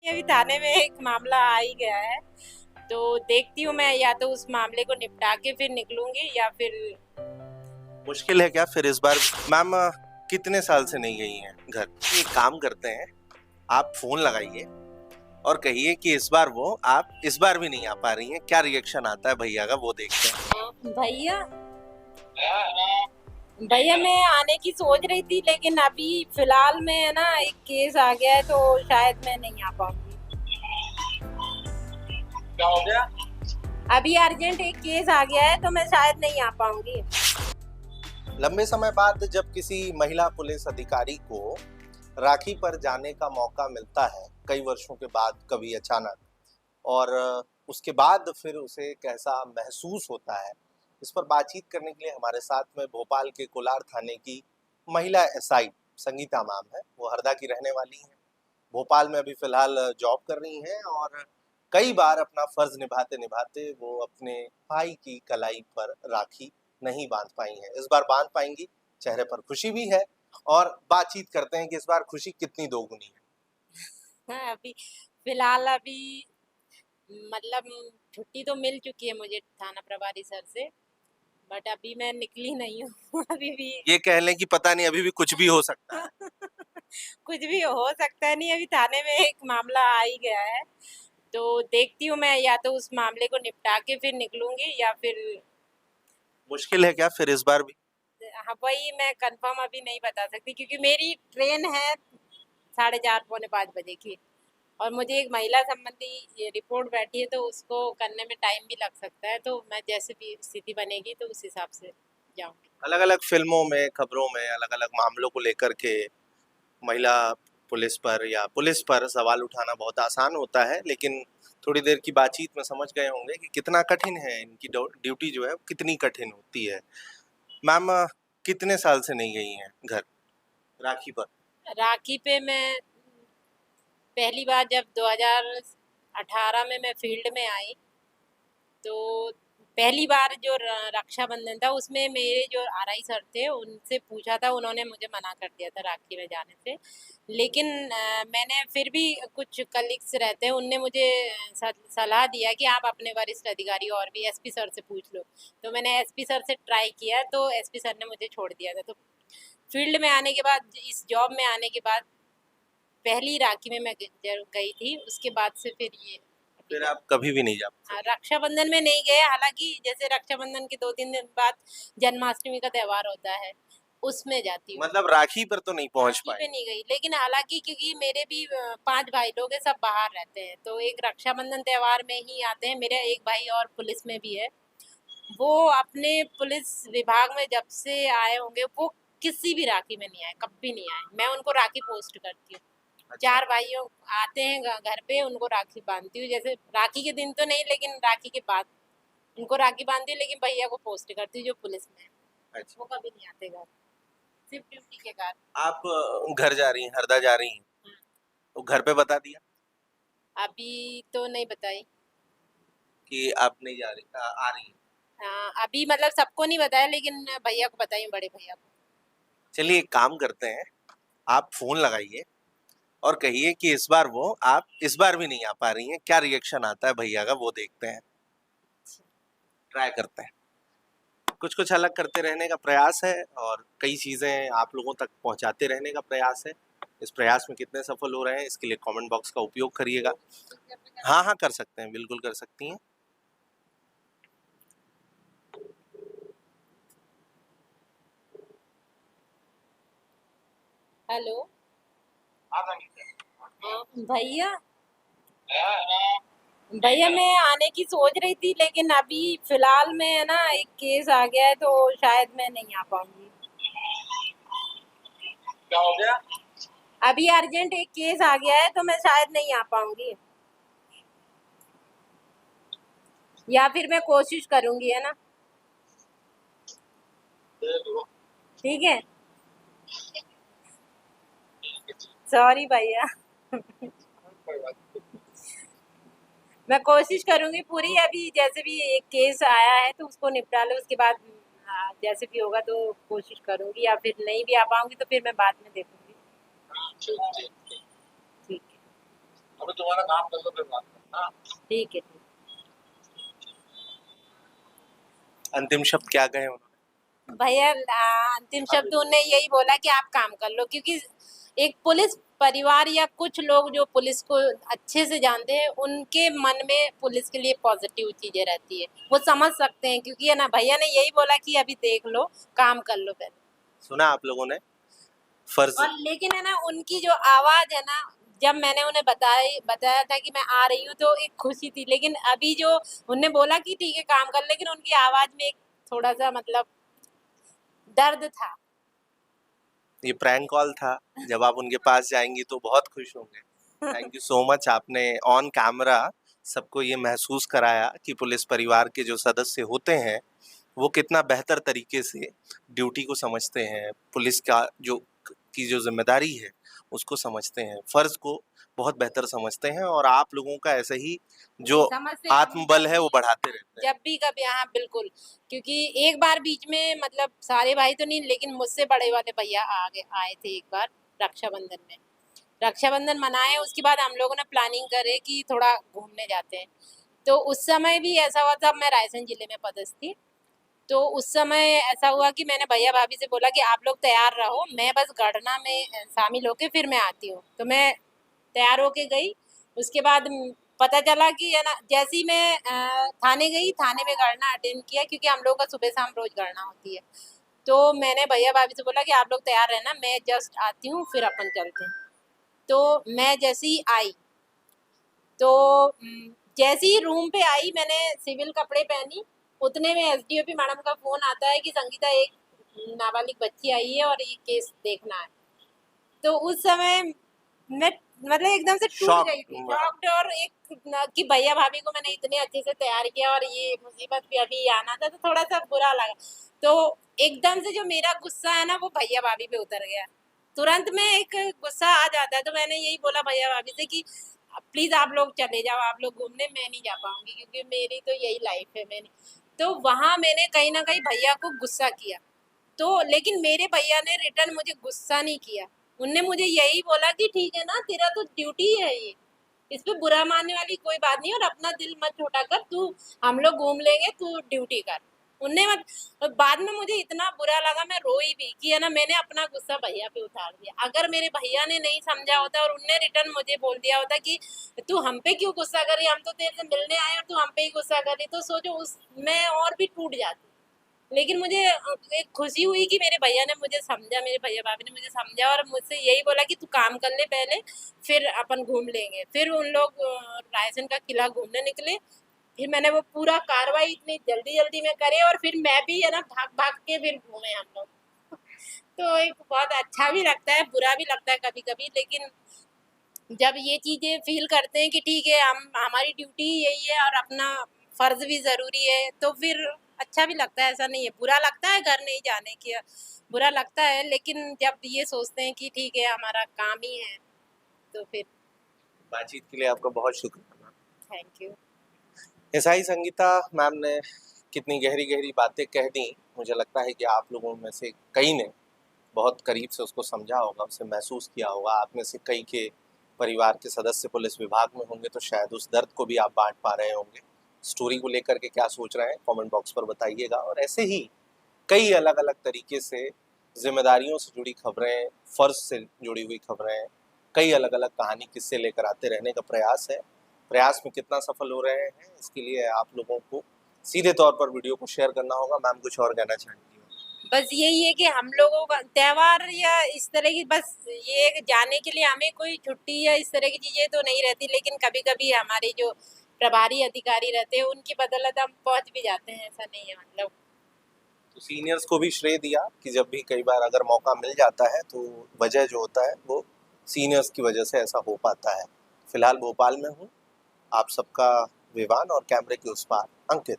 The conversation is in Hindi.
अभी थाने में एक मामला आ ही गया है, तो देखती हूँ मैं या तो उस मामले को निपटा के फिर निकलूंगी या फिर मुश्किल है क्या फिर इस बार? मैम कितने साल से नहीं गई हैं घर? एक काम करते हैं, आप फोन लगाइए और कहिए कि इस बार वो आप इस बार भी नहीं आ पा रही हैं। क्या रिएक्शन आता है भैया का वो देखते हैं। भैया भैया मैं आने की सोच रही थी, लेकिन अभी फिलहाल में है ना एक केस आ गया है, तो शायद मैं नहीं आ पाऊंगी। क्या हो गया? अभी अर्जेंट एक केस आ गया है, तो मैं शायद नहीं आ पाऊंगी। लंबे समय बाद जब किसी महिला पुलिस अधिकारी को राखी पर जाने का मौका मिलता है, कई वर्षों के बाद, कभी अचानक, और उसके बाद फिर उसे कैसा महसूस होता है, इस पर बातचीत करने के लिए हमारे साथ में भोपाल के कोलार थाने की महिला एसआई संगीता मैम है। वो हरदा की रहने वाली हैं, भोपाल में अभी फिलहाल जॉब कर रही हैं और कई बार अपना फर्ज निभाते निभाते वो अपने भाई की कलाई पर राखी नहीं बांध पाई हैं। इस बार बांध पाएंगी, चेहरे पर खुशी भी है और बातचीत करते हैं कि इस बार खुशी कितनी दोगुनी है। हाँ, अभी फिलहाल अभी मतलब छुट्टी तो मिल चुकी है मुझे थाना प्रभारी सर से, बट अभी मैं निकली नहीं हूँ अभी भी। ये कह लें कि पता नहीं, अभी भी कुछ भी हो सकता है। कुछ भी हो सकता है, नहीं अभी थाने में एक मामला आ ही गया है, तो देखती हूँ मैं या तो उस मामले को निपटा के फिर निकलूंगी या फिर मुश्किल है क्या फिर इस बार भी? हाँ, वही मैं कंफर्म अभी नहीं बता सकती, क्योंकि मेरी ट्रेन है 4:30 पौने 5 बजे की, और मुझे एक महिला संबंधी ये रिपोर्ट बैठी है, तो उसको करने में टाइम भी लग सकता है, तो मैं जैसे भी स्थिति बनेगी तो उस हिसाब से जाऊंगी। अलग अलग फिल्मों में, खबरों में अलग अलग मामलों को लेकर के महिला पुलिस पर या पुलिस पर सवाल उठाना बहुत आसान होता है, लेकिन थोड़ी देर की बातचीत में समझ गए होंगे कि कितना कठिन है, इनकी ड्यूटी जो है वो कितनी कठिन होती है। मैम कितने साल से नहीं गई हैं घर राखी पर? राखी पे मैं पहली बार जब 2018 में मैं फील्ड में आई, तो पहली बार जो रक्षाबंधन था उसमें मेरे जो आरआई सर थे उनसे पूछा था, उन्होंने मुझे मना कर दिया था राखी में जाने से। लेकिन मैंने फिर भी कुछ कलीग्स रहते हैं, उनने मुझे सलाह दिया कि आप अपने वरिष्ठ अधिकारी और भी एसपी सर से पूछ लो, तो मैंने एसपी सर से ट्राई किया, तो एसपी सर ने मुझे छोड़ दिया था। तो फील्ड में आने के बाद, इस जॉब में आने के बाद पहली राखी में मैं गई थी, उसके बाद से फिर ये फिर आप कभी भी नहीं जा हाँ, सके? रक्षाबंधन में नहीं गए, हालांकि जैसे रक्षाबंधन के 2-3 दिन बाद जन्माष्टमी का त्योहार होता है, उसमें जाती हूँ। मतलब राखी पर तो नहीं पहुंच राखी पाए? पे नहीं गई, लेकिन हालांकि क्योंकि मेरे भी 5 भाई लोग हैं, सब बाहर रहते हैं, तो एक रक्षाबंधन त्योहार में ही आते हैं। मेरे एक भाई और पुलिस में भी है, वो अपने पुलिस विभाग में जब से आए होंगे, वो किसी भी राखी में नहीं आए, कभी नहीं आए। मैं उनको राखी पोस्ट करती हूँ। अच्छा। 4 भाइयों आते हैं घर पे, उनको राखी बांधती हूँ, जैसे राखी के दिन तो नहीं, लेकिन राखी के बाद उनको राखी बांधती हूँ, लेकिन भैया को पोस्ट करती हूँ जो पुलिस में है। अच्छा, वो कभी नहीं आते घर, सिर्फ ड्यूटी के कारण। आप घर जा रही हैं, हरदा जा रही हैं, हम्म, तो घर पे बता दिया अभी तो नहीं बताई। कि आप नहीं जा रही, आ रही हैं? हाँ, अभी मतलब सबको नहीं बताया, लेकिन भैया को बताई, बड़े भैया को। चलिए एक काम करते हैं, आप फोन लगाइए और कहिए कि इस बार वो आप इस बार भी नहीं आ पा रही हैं। क्या रिएक्शन आता है भैया का वो देखते हैं, ट्राई करते हैं। कुछ कुछ अलग करते रहने का प्रयास है और कई चीज़ें आप लोगों तक पहुंचाते रहने का प्रयास है। इस प्रयास में कितने सफल हो रहे हैं इसके लिए कमेंट बॉक्स का उपयोग करिएगा। हाँ हाँ, कर सकते हैं, बिल्कुल कर सकती हैं। हेलो। हाँ, भैया भैया मैं आने की सोच रही थी, लेकिन अभी फिलहाल में है ना एक केस आ गया है, तो शायद मैं नहीं आ पाऊंगी। क्या हो गया? अभी अर्जेंट एक केस आ गया है, तो मैं शायद नहीं आ पाऊंगी, या फिर मैं कोशिश करूंगी, है ना। ठीक है, सॉरी भैया मैं कोशिश करूंगी पूरी। अभी जैसे भी एक केस आया है तो उसको निपटा लो, उसके बाद जैसे भी होगा तो कोशिश करूंगी, या फिर नहीं भी आ पाऊंगी तो फिर मैं बाद में देखूंगी। ठीक है। अभी तुम्हारा काम कर लो फिर बात करना। हाँ। ठीक है। अंतिम शब्द क्या कहे उन्होंने? भैया अंतिम शब्द उन्होंने यही बोला कि आप काम कर लो, क्योंकि एक पुलिस परिवार या कुछ लोग जो पुलिस को अच्छे से जानते हैं, उनके मन में पुलिस के लिए पॉजिटिव चीजें रहती है, वो समझ सकते हैं। क्योंकि है ना, भैया ने यही बोला कि अभी देख लो, काम कर लो पहले। सुना आप लोगों ने? फर्ज और लेकिन है ना, उनकी जो आवाज है ना, जब मैंने उन्हें बताया था कि मैं आ रही हूँ, तो एक खुशी थी। लेकिन अभी जो उन्होंने बोला कि ठीक है काम कर, लेकिन उनकी आवाज में एक थोड़ा सा मतलब दर्द था। ये प्रैंक कॉल था, जब आप उनके पास जाएंगी तो बहुत खुश होंगे। थैंक यू सो मच, आपने ऑन कैमरा सबको ये महसूस कराया कि पुलिस परिवार के जो सदस्य होते हैं वो कितना बेहतर तरीके से ड्यूटी को समझते हैं, पुलिस का जो जिम्मेदारी है उसको समझते हैं, फर्ज को बहुत बेहतर समझते हैं, और आप लोगों का ऐसे ही जो समझते आत्मबल है वो बढ़ाते रहते हैं। जब भी कभी, हाँ बिल्कुल। क्योंकि एक बार बीच में, मतलब सारे भाई तो नहीं, लेकिन मुझसे बड़े वाले भैया आए थे एक बार रक्षाबंधन में। रक्षाबंधन मनाए, उसके बाद हम लोगों ने प्लानिंग करे कि थोड़ा घूमने जाते हैं। तो उस समय भी ऐसा हुआ था, मैं रायसेन जिले में पदस्थ थी। तो उस समय ऐसा हुआ कि मैंने भैया भाभी से बोला कि आप लोग तैयार रहो, मैं बस गणना में शामिल होके फिर मैं आती हूँ। तो मैं तैयार होके गई। उसके बाद पता चला कि है ना, जैसे ही मैं थाने गई, थाने में गणना अटेंड किया, क्योंकि हम लोग का सुबह शाम रोज गणना होती है। तो मैंने भैया भाभी से बोला कि आप लोग तैयार रहना, मैं जस्ट आती हूँ, फिर अपन चलते हैं। तो मैं जैसे ही आई, तो जैसे ही रूम पे आई, मैंने सिविल कपड़े पहनी, उतने में एसडीओपी मैडम का फोन आता है कि संगीता, एक नाबालिग बच्ची आई है और ये केस देखना है। तो उस समय मैं मतलब एकदम से टूट शॉक गई थी, शॉक्ड। और एक कि भैया भाभी को मैंने इतने अच्छे से तैयार किया और ये मुसीबत भी अभी आना था, तो थोड़ा सा बुरा लगा। तो एकदम से जो मेरा गुस्सा है ना, वो भैया भाभी पे उतर गया। तुरंत में एक गुस्सा आ जाता है। तो मैंने यही बोला भैया भाभी से कि प्लीज आप लोग चले जाओ, आप लोग घूमने, मैं नहीं जा पाऊंगी, क्योंकि मेरी तो यही लाइफ है। मैंने तो वहां मैंने कहीं ना कहीं भैया को गुस्सा किया। तो लेकिन मेरे भैया ने रिटर्न मुझे गुस्सा नहीं किया। उनने मुझे यही बोला कि ठीक है ना, तेरा तो ड्यूटी है ये, इस पे बुरा मानने वाली कोई बात नहीं, और अपना दिल मत छोटा कर, तू, हम लोग घूम लेंगे, तू ड्यूटी कर। उनने बाद में मुझे इतना बुरा लगा, मैं रोई भी कि है ना, मैंने अपना गुस्सा भैया पे उतार दिया। अगर मेरे भैया ने नहीं समझा होता और उनने रिटर्न मुझे बोल दिया होता कि तू हम पे क्यों गुस्सा कर रही, हम तो तेरे से मिलने आए और तू हम पे ही गुस्सा कर रही, तो सोचो उस मैं और भी टूट जाती। लेकिन मुझे एक खुशी हुई कि मेरे भैया ने मुझे समझा, मेरे भैया भाभी ने मुझे समझा और मुझसे यही बोला कि तू काम कर ले पहले, फिर अपन घूम लेंगे। फिर उन लोग रायसेन का किला घूमने निकले। फिर मैंने वो पूरा कार्रवाई इतनी जल्दी जल्दी में करे, और फिर मैं भी है ना भाग भाग के फिर घूमे हम लोग। तो एक बहुत अच्छा भी लगता है, बुरा भी लगता है कभी कभी। लेकिन जब ये चीजें फील करते हैं कि ठीक है, हम, हमारी ड्यूटी यही है और अपना फर्ज भी जरूरी है, तो फिर अच्छा भी लगता है। ऐसा नहीं है, बुरा लगता है घर नहीं जाने की, बुरा लगता है। लेकिन जब ये सोचते हैं कि ठीक है हमारा काम ही है, तो फिर। बातचीत के लिए आपका बहुत शुक्रिया। Thank you. ऐसा ही संगीता मैम ने कितनी गहरी गहरी बातें कह दी। मुझे लगता है कि आप लोगों में से कई ने बहुत करीब से उसको समझा होगा, उसे महसूस किया होगा। आप में से कई के परिवार के सदस्य पुलिस विभाग में होंगे, तो शायद उस दर्द को भी आप बांट पा रहे होंगे। स्टोरी को लेकर के क्या सोच रहे हैं कमेंट बॉक्स पर बताइएगा। और ऐसे ही कई अलग अलग तरीके से जिम्मेदारियों से जुड़ी खबरें, फर्ज से जुड़ी हुई खबरें, कई अलग अलग कहानी किस्से लेकर आते रहने का प्रयास है। प्रयास में कितना सफल हो रहे हैं, इसके लिए आप लोगों को सीधे तौर पर वीडियो को शेयर करना होगा। मैम कुछ और कहना चाहेंगी? बस यही है कि हम लोगों का त्योहार या इस तरह की, बस ये जाने के लिए हमें कोई छुट्टी या इस तरह की चीजें तो नहीं रहती। लेकिन कभी कभी हमारे जो प्रभारी अधिकारी रहते हैं, उनकी बदौलत हम पहुंच भी जाते हैं, ऐसा नहीं है मतलब। तो सीनियर्स को भी श्रेय दिया कि जब भी कई बार अगर मौका मिल जाता है तो वजह जो होता है वो सीनियर्स की वजह से ऐसा हो पाता है। फिलहाल भोपाल में हूँ। आप सबका विवान और कैमरे के उस पार अंकित।